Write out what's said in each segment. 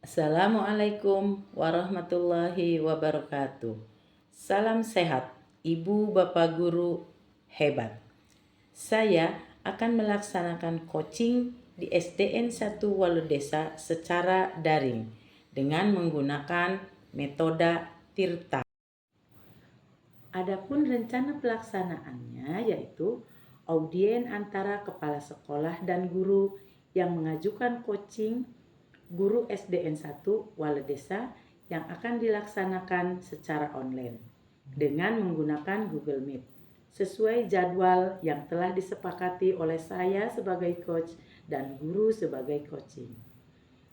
Assalamualaikum warahmatullahi wabarakatuh. Salam sehat, Ibu Bapak Guru hebat. Saya akan melaksanakan coaching di SDN 1 Waludesa secara daring dengan menggunakan metode Tirta. Adapun rencana pelaksanaannya yaitu audien antara kepala sekolah dan guru yang mengajukan coaching guru SDN 1 Waludesa yang akan dilaksanakan secara online dengan menggunakan Google Meet sesuai jadwal yang telah disepakati oleh saya sebagai coach dan guru sebagai coaching.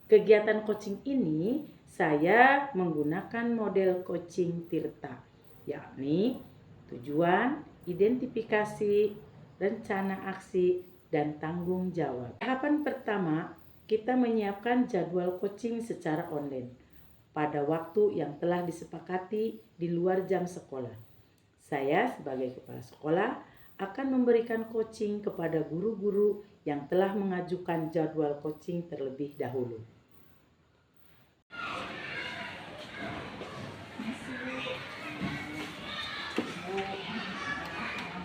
Kegiatan coaching ini saya menggunakan model coaching Tirta, yakni tujuan, identifikasi, rencana aksi, dan tanggung jawab. Tahapan pertama, kita menyiapkan jadwal coaching secara online pada waktu yang telah disepakati di luar jam sekolah. Saya sebagai kepala sekolah akan memberikan coaching kepada guru-guru yang telah mengajukan jadwal coaching terlebih dahulu.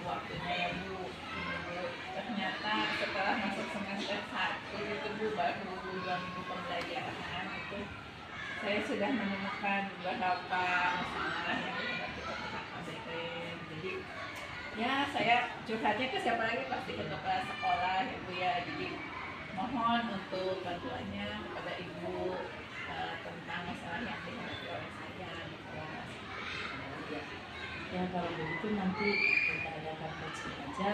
Waktunya ya Bu. Ternyata setelah masuk semester 1 itu Bu, baru 2 minggu pembelajaran itu saya sudah menemukan beberapa masalah yang dapat kita KBM. Jadi ya saya curhatnya ke siapa lagi, pasti ke kepala sekolah ya Bu ya. Jadi mohon untuk bantuannya kepada Ibu tentang masalah yang dihadapi oleh saya di kelas. Ya kalau begitu nanti kita adakan coaching aja,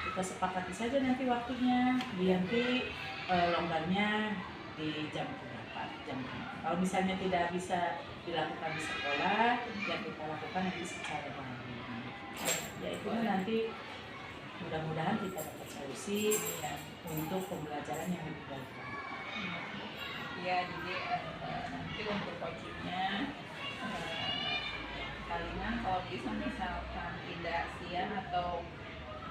kita sepakati saja nanti waktunya, nanti lombarnya di jam berapa, jam berapa. Kalau misalnya tidak bisa dilakukan di sekolah, yang kita lakukan nanti secara daring. Ya itu nanti mudah-mudahan kita dapat solusi untuk pembelajaran yang lebih baik. Ya jadi nanti untuk coachingnya palingan kalau bisa misalkan tidak siang atau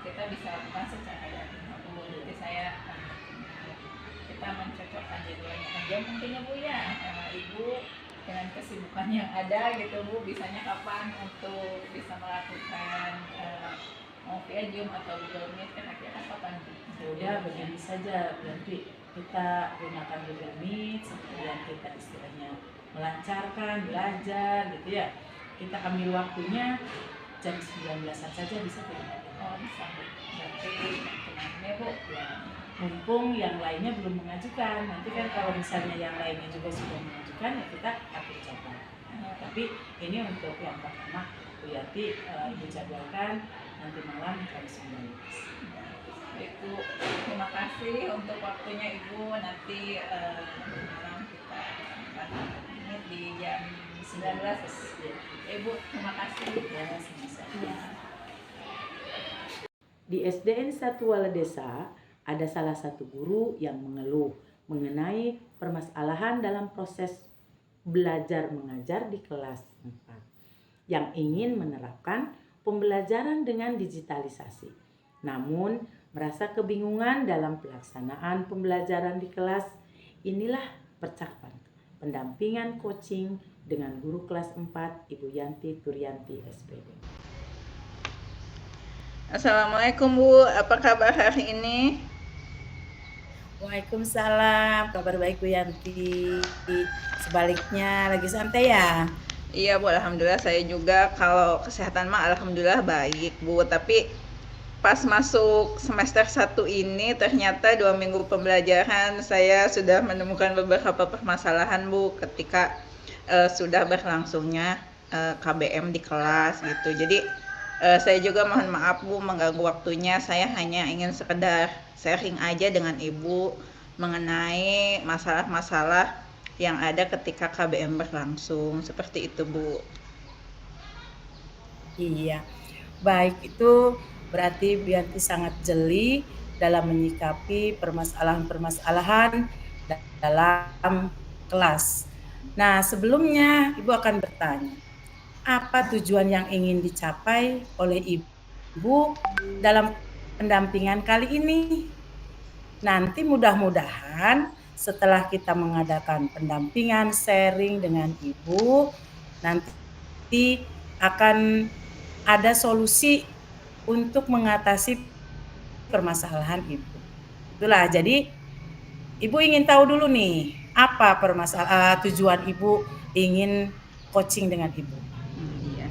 kita bisa lakukan secara daring. Jadi saya kita mencocokkan jadwalnya aja mungkin ya Bu ya. Ibu dengan kesibukan yang ada gitu Bu, bisanya kapan untuk bisa melakukan mau via Zoom atau Google Meet, kira-kira kapan Bu? Ya begini saja, berarti kita gunakan Google Meet, kemudian kita istilahnya melancarkan belajar gitu ya. Kita ambil waktunya jam 19-an saja bisa tidak? Oh bisa Bu, berarti nanti Bu Ya, mumpung yang lainnya belum mengajukan. Nanti kan kalau misalnya yang lainnya juga sudah mengajukan ya kita atur jadwal. Tapi ini untuk yang pertama Bu Yati Ibu jadwalkan nanti malam jam 19. Ibu, terima kasih untuk waktunya Ibu. Nanti malam kita ini di jam 19. Ibu, terima kasih. Ya, sama-sama. Di SDN 1 Waludesa ada salah satu guru yang mengeluh mengenai permasalahan dalam proses belajar mengajar di kelas 4 yang ingin menerapkan pembelajaran dengan digitalisasi. Namun, merasa kebingungan dalam pelaksanaan pembelajaran di kelas. Inilah percakapan pendampingan coaching dengan guru kelas 4 Ibu Yanti Turyanti SPD. Assalamualaikum Bu, apa kabar hari ini? Waalaikumsalam, kabar baik Bu Yanti. Sebaliknya lagi santai ya? Iya Bu, alhamdulillah saya juga. Kalau kesehatan mah alhamdulillah baik Bu, tapi pas masuk semester 1 ini ternyata 2 minggu pembelajaran saya sudah menemukan beberapa permasalahan Bu ketika sudah berlangsungnya KBM di kelas gitu. Jadi saya juga mohon maaf Bu mengganggu waktunya. Saya hanya ingin sekedar sharing aja dengan Ibu mengenai masalah-masalah yang ada ketika KBM berlangsung. Seperti itu Bu. Iya, baik, itu berarti Bu Yanti sangat jeli dalam menyikapi permasalahan-permasalahan dalam kelas. Nah, sebelumnya Ibu akan bertanya, apa tujuan yang ingin dicapai oleh Ibu dalam pendampingan kali ini? Nanti mudah-mudahan setelah kita mengadakan pendampingan, sharing dengan Ibu, nanti akan ada solusi untuk mengatasi permasalahan Ibu. Itulah, jadi Ibu ingin tahu dulu nih, apa tujuan Ibu ingin coaching dengan Ibu? Iya.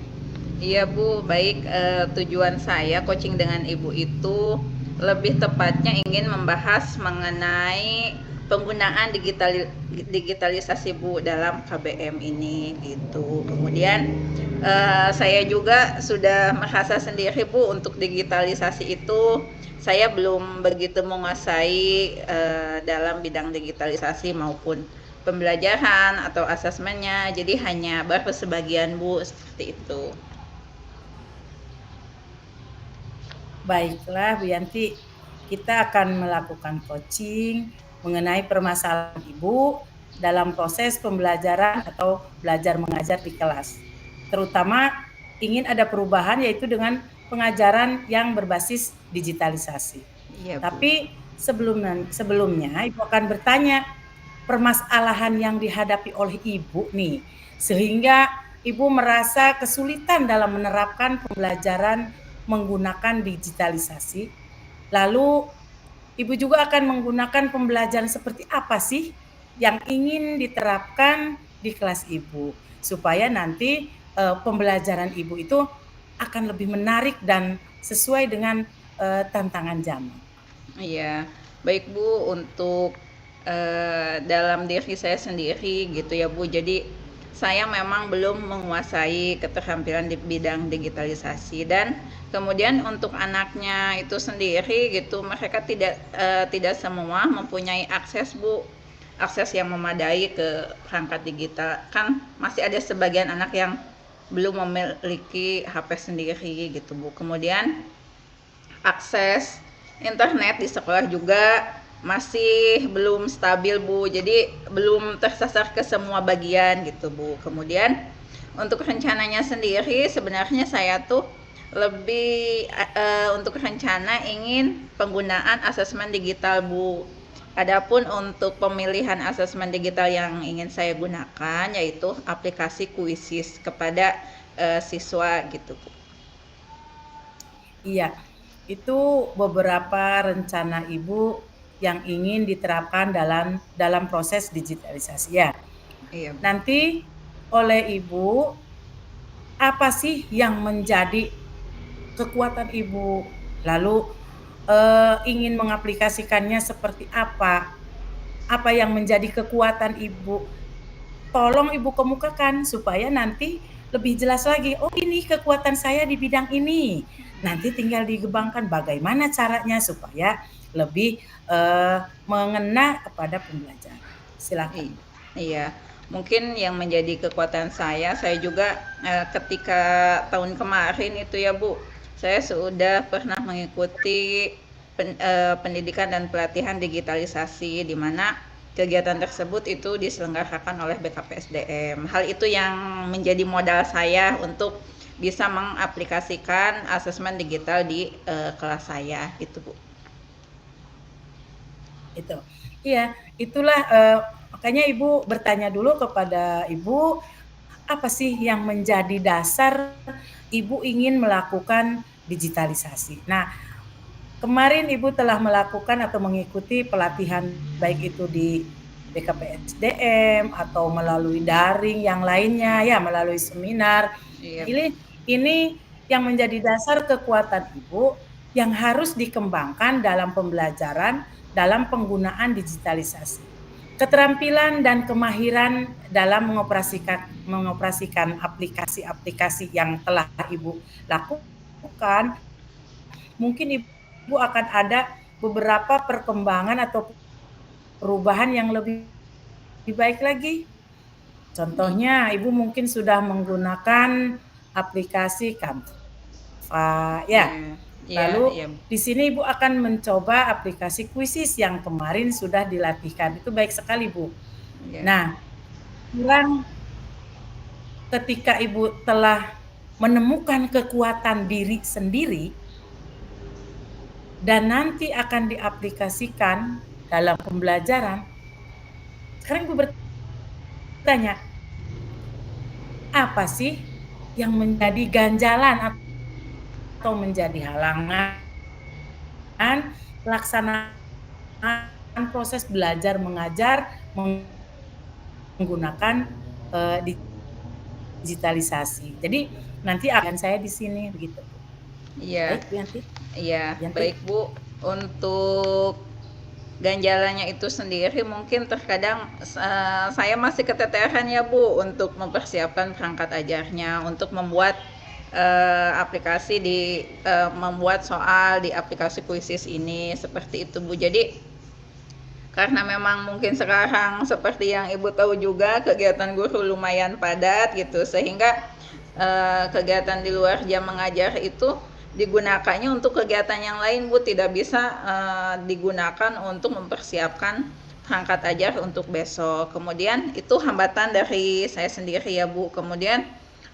Iya Bu, baik, tujuan saya coaching dengan Ibu itu lebih tepatnya ingin membahas mengenai penggunaan digitalisasi Bu dalam KBM ini gitu. Kemudian saya juga sudah merasa sendiri Bu, untuk digitalisasi itu saya belum begitu menguasai dalam bidang digitalisasi maupun pembelajaran atau asesmennya, jadi hanya baru sebagian Bu, seperti itu. Baiklah Bu Yanti, kita akan melakukan coaching mengenai permasalahan Ibu dalam proses pembelajaran atau belajar mengajar di kelas. Terutama ingin ada perubahan, yaitu dengan pengajaran yang berbasis digitalisasi. Iya, Bu. Tapi sebelumnya Ibu akan bertanya permasalahan yang dihadapi oleh Ibu nih, sehingga Ibu merasa kesulitan dalam menerapkan pembelajaran menggunakan digitalisasi. Lalu Ibu juga akan menggunakan pembelajaran seperti apa sih yang ingin diterapkan di kelas Ibu, supaya nanti pembelajaran Ibu itu akan lebih menarik dan sesuai dengan tantangan zaman. Iya, baik Bu, untuk dalam diri saya sendiri gitu ya Bu. Jadi saya memang belum menguasai keterampilan di bidang digitalisasi, dan kemudian untuk anaknya itu sendiri gitu, mereka tidak semua mempunyai akses Bu, akses yang memadai ke perangkat digital. Kan masih ada sebagian anak yang belum memiliki HP sendiri gitu Bu. Kemudian akses internet di sekolah juga masih belum stabil Bu, jadi belum tersasar ke semua bagian gitu Bu. Kemudian untuk rencananya sendiri sebenarnya saya tuh lebih untuk rencana ingin penggunaan asesmen digital Bu. Adapun untuk pemilihan asesmen digital yang ingin saya gunakan yaitu aplikasi Quizzes kepada siswa gitu Bu. Iya, itu beberapa rencana Ibu yang ingin diterapkan dalam proses digitalisasi ya. Iya Bu. Nanti oleh Ibu, apa sih yang menjadi kekuatan Ibu? Lalu ingin mengaplikasikannya seperti apa? Apa yang menjadi kekuatan Ibu? Tolong Ibu kemukakan supaya nanti lebih jelas lagi. Oh, ini kekuatan saya di bidang ini. Nanti tinggal dikembangkan bagaimana caranya supaya lebih mengena kepada pembelajaran. Silakan. Iya, mungkin yang menjadi kekuatan saya juga ketika tahun kemarin itu ya Bu, saya sudah pernah mengikuti pendidikan dan pelatihan digitalisasi, di mana kegiatan tersebut itu diselenggarakan oleh BKPSDM. Hal itu yang menjadi modal saya untuk bisa mengaplikasikan asesmen digital di kelas saya, gitu Bu. Itu. Iya, itulah makanya Ibu bertanya dulu kepada Ibu, apa sih yang menjadi dasar Ibu ingin melakukan digitalisasi. Nah, kemarin Ibu telah melakukan atau mengikuti pelatihan baik itu di BKPSDM atau melalui daring yang lainnya ya, melalui seminar. Iya. Ini yang menjadi dasar kekuatan Ibu yang harus dikembangkan dalam pembelajaran, dalam penggunaan digitalisasi. Keterampilan dan kemahiran dalam mengoperasikan aplikasi-aplikasi yang telah Ibu lakukan, mungkin Ibu akan ada beberapa perkembangan atau perubahan yang lebih baik lagi. Contohnya, Ibu mungkin sudah menggunakan aplikasi Canva, ya. Lalu di sini Ibu akan mencoba aplikasi Quizzes yang kemarin sudah dilatihkan. Itu baik sekali, Bu. Nah, ketika Ibu telah menemukan kekuatan diri sendiri dan nanti akan diaplikasikan dalam pembelajaran, Sekarang Ibu bertanya, apa sih yang menjadi ganjalan atau menjadi halangan pelaksanaan proses belajar mengajar menggunakan digitalisasi. Jadi nanti akan saya di sini begitu. Iya, Baik, Bu Yanti. iya, Yanti. baik Bu. Untuk ganjalannya itu sendiri mungkin terkadang saya masih keteteran ya Bu untuk mempersiapkan perangkat ajarnya, untuk membuat aplikasi membuat soal di aplikasi Quizzes ini seperti itu Bu. Jadi karena memang mungkin sekarang seperti yang Ibu tahu juga kegiatan guru lumayan padat gitu, sehingga kegiatan di luar jam mengajar itu digunakannya untuk kegiatan yang lain Bu, tidak bisa digunakan untuk mempersiapkan perangkat ajar untuk besok. Kemudian itu hambatan dari saya sendiri ya Bu. Kemudian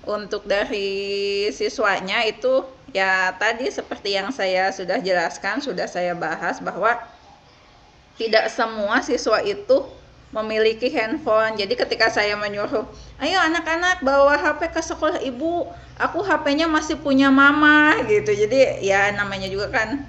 untuk dari siswanya itu ya tadi seperti yang saya sudah jelaskan, sudah saya bahas bahwa tidak semua siswa itu memiliki handphone. Jadi ketika saya menyuruh, ayo anak-anak bawa HP ke sekolah ibu, aku HP-nya masih punya mama gitu. Jadi ya namanya juga kan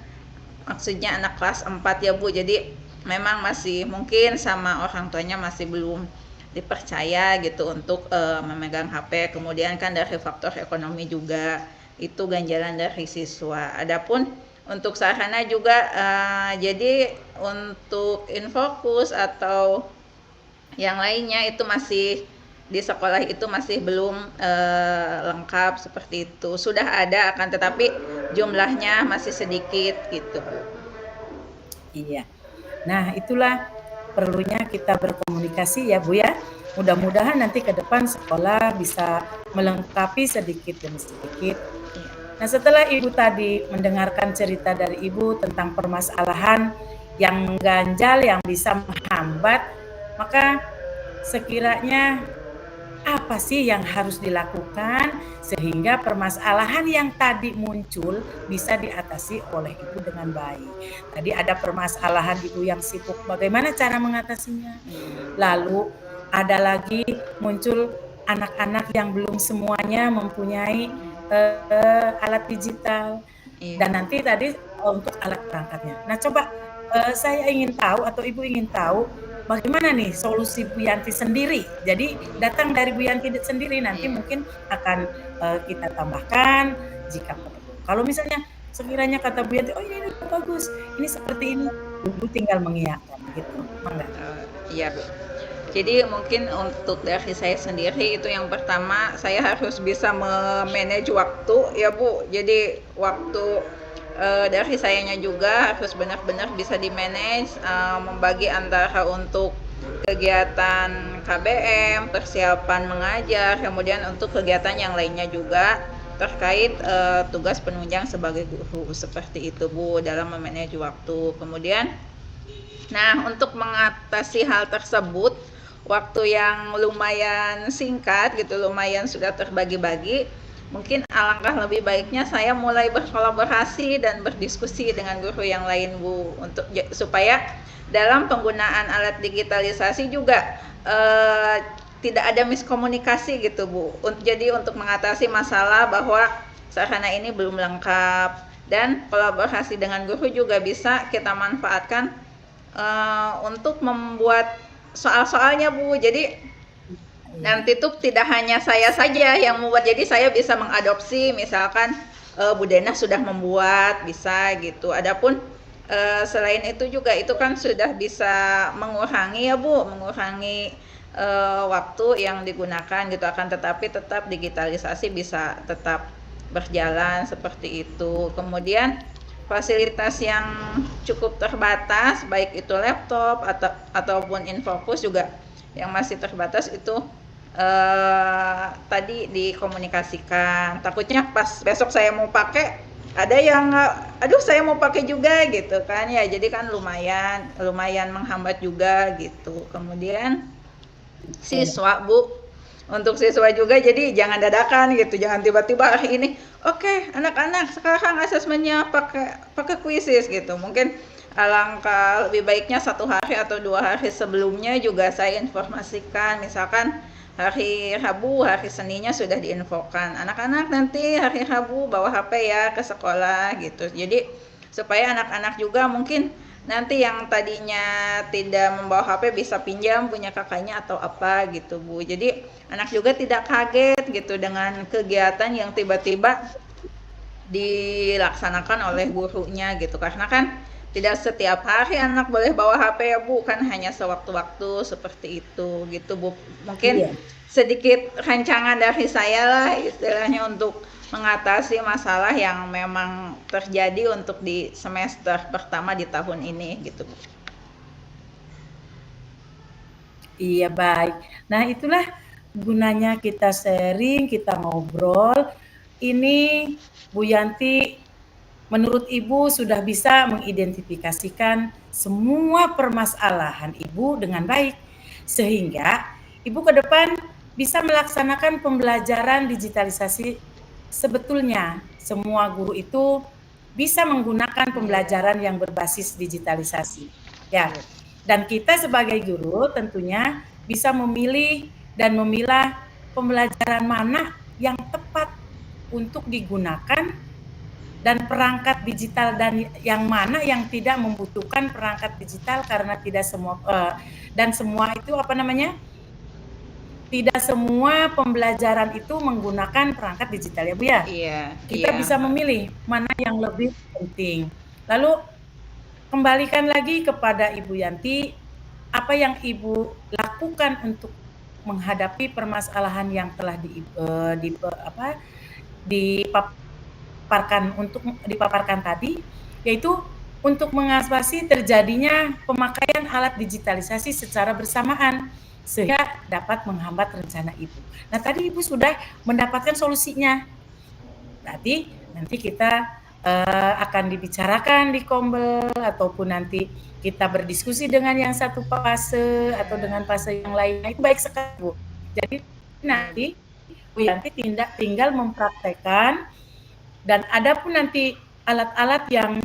maksudnya anak kelas 4 ya Bu. Jadi memang masih mungkin sama orang tuanya masih belum dipercaya gitu untuk memegang HP. Kemudian kan dari faktor ekonomi juga itu ganjalan dari siswa. Adapun untuk sarana juga jadi untuk Infokus atau yang lainnya itu masih di sekolah itu masih belum lengkap seperti itu. Sudah ada akan tetapi jumlahnya masih sedikit gitu. Iya. Nah, itulah perlunya kita berkomunikasi ya Bu ya. Mudah-mudahan nanti ke depan sekolah bisa melengkapi sedikit demi sedikit. Nah, setelah Ibu tadi mendengarkan cerita dari Ibu tentang permasalahan yang mengganjal, yang bisa menghambat, maka sekiranya apa sih yang harus dilakukan sehingga permasalahan yang tadi muncul bisa diatasi oleh Ibu dengan baik. Tadi ada permasalahan Ibu yang sibuk, bagaimana cara mengatasinya? Lalu ada lagi muncul anak-anak yang belum semuanya mempunyai alat digital. Dan nanti tadi untuk alat perangkatnya. Nah, coba saya ingin tahu atau Ibu ingin tahu bagaimana nih solusi Bu Yanti sendiri. Jadi datang dari Bu Yanti sendiri, nanti mungkin akan kita tambahkan jika perlu. Kalau misalnya sekiranya kata Bu Yanti, oh ini bagus, ini seperti ini, Bu tinggal mengiyakan gitu. Mangga. Iya Bu. Jadi mungkin untuk dari saya sendiri itu yang pertama saya harus bisa memanage waktu ya Bu. Jadi waktu dari sayanya juga harus benar-benar bisa di-manage, membagi antara untuk kegiatan KBM, persiapan mengajar, kemudian untuk kegiatan yang lainnya juga terkait tugas penunjang sebagai guru seperti itu Bu dalam memanage waktu. Kemudian nah untuk mengatasi hal tersebut waktu yang lumayan singkat gitu, lumayan sudah terbagi-bagi, mungkin alangkah lebih baiknya saya mulai berkolaborasi dan berdiskusi dengan guru yang lain Bu, untuk supaya dalam penggunaan alat digitalisasi juga tidak ada miskomunikasi gitu Bu. Jadi untuk mengatasi masalah bahwa sarana ini belum lengkap, dan kolaborasi dengan guru juga bisa kita manfaatkan untuk membuat soal-soalnya Bu. Jadi nanti tuh tidak hanya saya saja yang membuat, jadi saya bisa mengadopsi misalkan Bu Dena sudah membuat, bisa gitu. Adapun selain itu juga itu kan sudah bisa mengurangi ya Bu, mengurangi waktu yang digunakan gitu, akan tetapi tetap digitalisasi bisa tetap berjalan seperti itu. Kemudian fasilitas yang cukup terbatas, baik itu laptop ataupun Infokus juga yang masih terbatas itu tadi dikomunikasikan. Takutnya pas besok saya mau pakai ada yang aduh saya mau pakai juga gitu kan ya, jadi kan lumayan menghambat juga gitu. Kemudian siswa Bu, untuk siswa juga jadi jangan dadakan gitu, jangan tiba-tiba hari ini oke, anak-anak sekarang asesmennya pakai Quizzes gitu. Mungkin alangkah lebih baiknya 1 hari atau 2 hari sebelumnya juga saya informasikan, misalkan hari Rabu, hari Seninnya sudah diinfokan, anak-anak nanti hari Rabu bawa HP ya ke sekolah gitu. Jadi supaya anak-anak juga mungkin nanti yang tadinya tidak membawa HP bisa pinjam punya kakaknya atau apa gitu Bu. Jadi anak juga tidak kaget gitu dengan kegiatan yang tiba-tiba dilaksanakan oleh gurunya gitu, karena kan tidak setiap hari anak boleh bawa HP ya Bu, kan hanya sewaktu-waktu seperti itu gitu Bu. Mungkin Iya. sedikit rancangan dari saya lah istilahnya untuk mengatasi masalah yang memang terjadi untuk di semester pertama di tahun ini gitu Bu. Iya baik. Nah itulah gunanya kita sharing, kita ngobrol. Ini Bu Yanti menurut Ibu sudah bisa mengidentifikasikan semua permasalahan Ibu dengan baik. Sehingga Ibu ke depan bisa melaksanakan pembelajaran digitalisasi sebetulnya. Semua guru itu bisa menggunakan pembelajaran yang berbasis digitalisasi. Ya, dan kita sebagai guru tentunya bisa memilih dan memilah pembelajaran mana yang tepat untuk digunakan dan perangkat digital dan yang mana yang tidak membutuhkan perangkat digital karena tidak semua dan semua itu tidak semua pembelajaran itu menggunakan perangkat digital ya Bu ya. Iya, Kita iya. bisa memilih mana yang lebih penting. Lalu kembalikan lagi kepada Ibu Yanti, apa yang Ibu lakukan untuk menghadapi permasalahan yang telah dipaparkan tadi, yaitu untuk mengatasi terjadinya pemakaian alat digitalisasi secara bersamaan sehingga dapat menghambat rencana Ibu. Nah, tadi Ibu sudah mendapatkan solusinya. Berarti nanti kita akan dibicarakan di Kombel ataupun nanti kita berdiskusi dengan yang satu fase atau dengan fase yang lainnya. Itu baik sekali, Bu. Jadi nanti Bu Yanti tinggal mempraktekkan, dan ada pun nanti alat-alat yang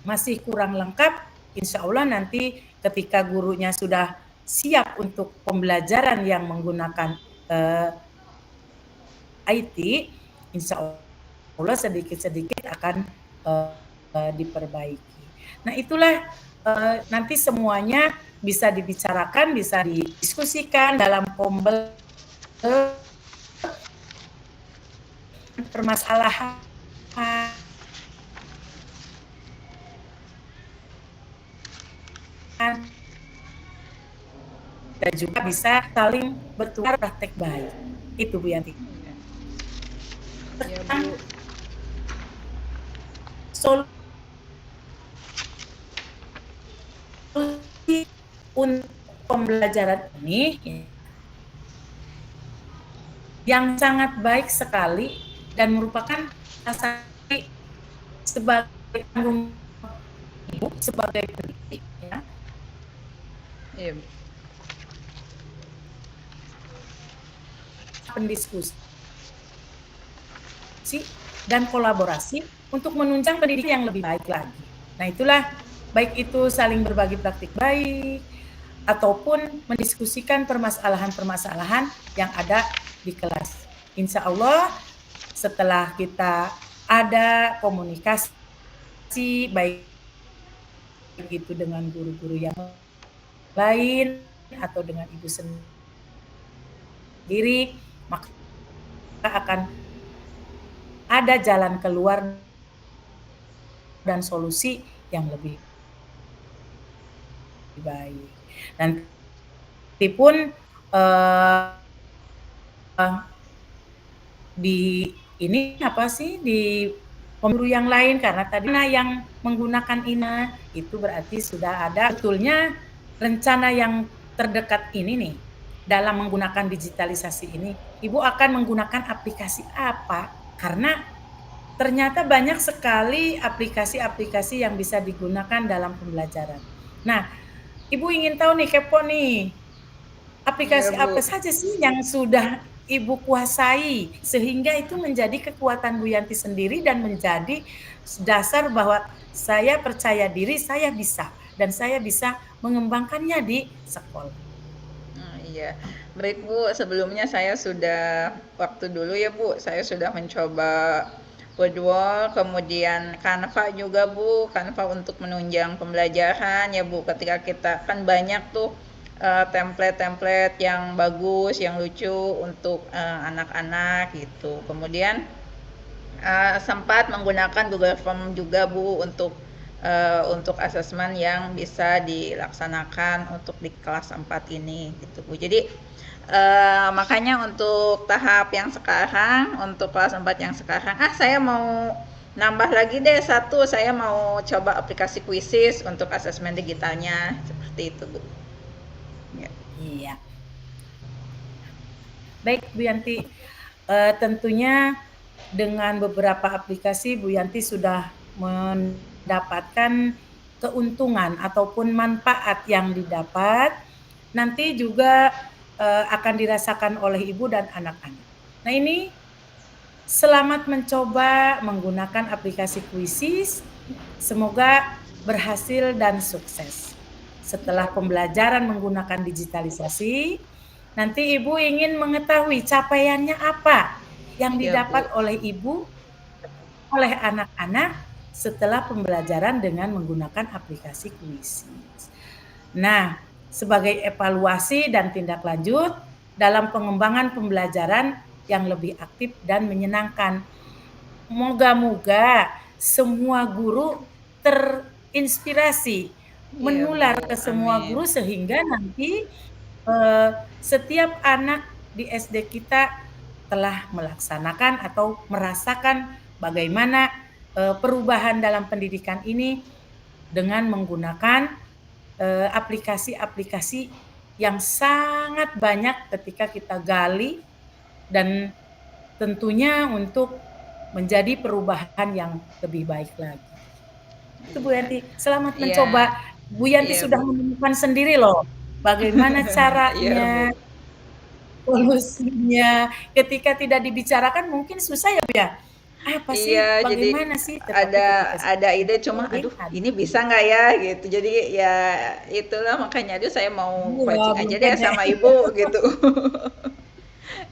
masih kurang lengkap, insya Allah nanti ketika gurunya sudah siap untuk pembelajaran yang menggunakan IT, insya Allah sedikit-sedikit akan diperbaiki. Nah itulah nanti semuanya bisa dibicarakan, bisa didiskusikan dalam Kombel permasalahan dan juga bisa saling bertukar praktek baik. Itu Bu Yanti. Ya Bu. Solusi untuk pembelajaran ini yang sangat baik sekali dan merupakan sebagai tanggung Ibu sebagai pendidik ya. Iya. Pendiskusi dan kolaborasi untuk menunjang pendidikan yang lebih baik lagi. Nah itulah, baik itu saling berbagi praktik baik ataupun mendiskusikan permasalahan-permasalahan yang ada di kelas. Insya Allah setelah kita ada komunikasi baik itu dengan guru-guru yang lain atau dengan Ibu sendiri, maka akan ada jalan keluar dan solusi yang lebih baik. Nanti pun di ini di pemburu yang lain, karena tadi yang menggunakan INA itu berarti sudah ada betulnya rencana yang terdekat ini nih dalam menggunakan digitalisasi ini. Ibu akan menggunakan aplikasi apa? Karena ternyata banyak sekali aplikasi-aplikasi yang bisa digunakan dalam pembelajaran. Nah, Ibu ingin tahu nih, kepo nih, aplikasi apa saja sih yang sudah Ibu kuasai, sehingga itu menjadi kekuatan Bu Yanti sendiri dan menjadi dasar bahwa saya percaya diri, saya bisa, dan saya bisa mengembangkannya di sekolah. Iya. Baik Bu, sebelumnya saya sudah waktu dulu ya Bu, saya sudah mencoba Woodwall, kemudian Canva juga Bu, Canva untuk menunjang pembelajaran ya Bu. Ketika kita kan banyak tuh template-template yang bagus, yang lucu untuk anak-anak gitu. Kemudian sempat menggunakan Google Form juga Bu untuk asesmen yang bisa dilaksanakan untuk di kelas 4 ini gitu Bu. Jadi makanya untuk tahap yang sekarang, untuk kelas 4 yang sekarang, saya mau nambah lagi deh satu, saya mau coba aplikasi Quizzes untuk asesmen digitalnya, seperti itu Bu. Ya. Iya. Baik Bu Yanti, tentunya dengan beberapa aplikasi Bu Yanti sudah mendapatkan keuntungan ataupun manfaat yang didapat, nanti juga akan dirasakan oleh ibu dan anak-anak. Nah ini selamat mencoba menggunakan aplikasi Quizzes, semoga berhasil dan sukses. Setelah pembelajaran menggunakan digitalisasi, nanti ibu ingin mengetahui capaiannya apa yang Iya Bu. didapat oleh ibu, oleh anak-anak setelah pembelajaran dengan menggunakan aplikasi Quizzes. Nah, sebagai evaluasi dan tindak lanjut dalam pengembangan pembelajaran yang lebih aktif dan menyenangkan. Moga-moga semua guru terinspirasi, Iya Bu, menular ke semua amin. guru sehingga nanti setiap anak di SD kita telah melaksanakan atau merasakan bagaimana perubahan dalam pendidikan ini dengan menggunakan aplikasi-aplikasi yang sangat banyak ketika kita gali dan tentunya untuk menjadi perubahan yang lebih baik lagi. Itu Bu Iya. Yanti, selamat Iya. mencoba. Bu Yanti Iya sudah Bu. menemukan sendiri loh bagaimana Iya Bu. caranya, solusinya. Ketika tidak dibicarakan mungkin susah ya Bu ya? Apa sih, Iya, jadi bagaimana sih? Tetapi ada ketika sudah ada ide dicoba, cuma, oh aduh ada. ini bisa nggak ya gitu. Jadi ya itulah makanya aduh saya mau Iya, coaching belum aja deh pede. sama ibu gitu.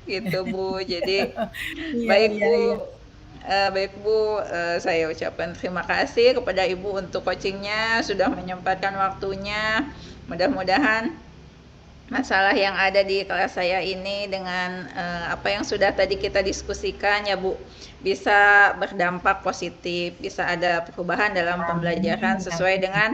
Gitu Bu. Jadi Iya baik iya Bu, iya. baik Bu, saya ucapkan terima kasih kepada ibu untuk coachingnya sudah menyempatkan waktunya. Mudah-mudahan masalah yang ada di kelas saya ini dengan apa yang sudah tadi kita diskusikan ya Bu bisa berdampak positif, bisa ada perubahan dalam pembelajaran Amin, sesuai amin. dengan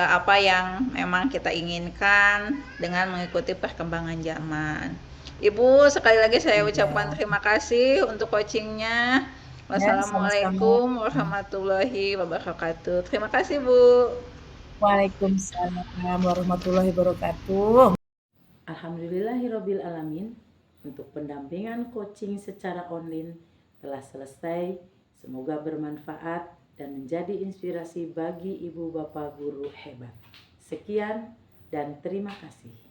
apa yang memang kita inginkan dengan mengikuti perkembangan zaman. Ibu, sekali lagi saya ucapkan Iya, terima kasih untuk coachingnya. ya sama-sama. Wassalamualaikum warahmatullahi wabarakatuh. Terima kasih Bu. Waalaikumsalam warahmatullahi wabarakatuh. Alhamdulillahirabbil alamin. Untuk pendampingan coaching secara online telah selesai. Semoga bermanfaat dan menjadi inspirasi bagi ibu bapak guru hebat. Sekian dan terima kasih.